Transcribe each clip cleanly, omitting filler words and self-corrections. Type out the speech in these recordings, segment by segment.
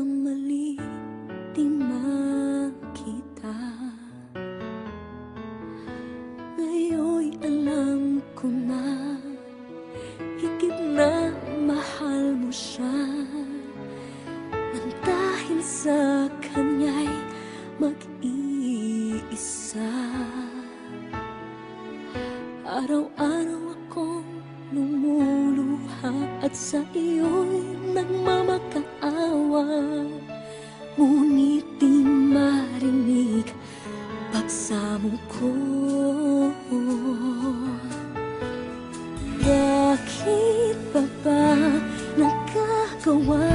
nagkamali di makita. Ngayon'y alam ko na higit na mahal mo siya, nang dahil sa kanya'y mag-iisa. Araw-araw akong lumuluha at sa iyo'y nagmamakaawa, ngunit di marinig pagsamo ko. Bakit ba nagkagawa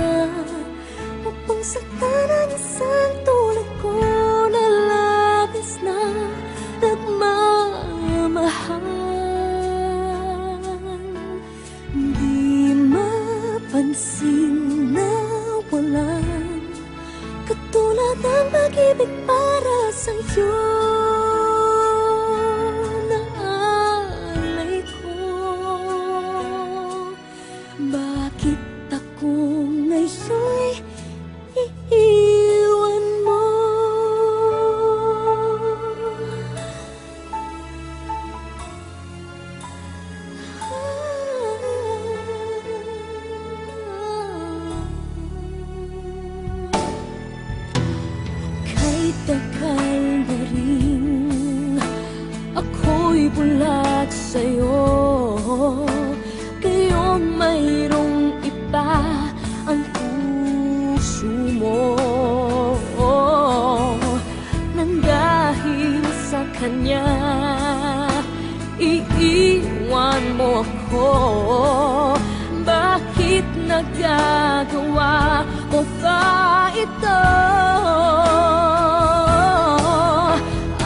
upang saktan ang isang tulad ko na labis na nagmamahal? Di mapansin na walang katulad ng pag-ibig para sa'yo na alay ko. Bakit ako ngayon'y iiwan mo? Kahit tagal na rin ako'y bulag sa'yo, ngayong mayroong iba ang puso mo, nang dahil sa kanya iiwan mo ako. Bakit nagagawa mo ba ito?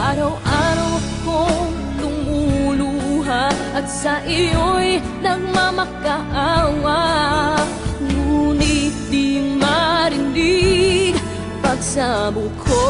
Araw-araw akong lumuluha at sa iyo'y nagmamakaawa, ngunit di marinig pagsamo ko.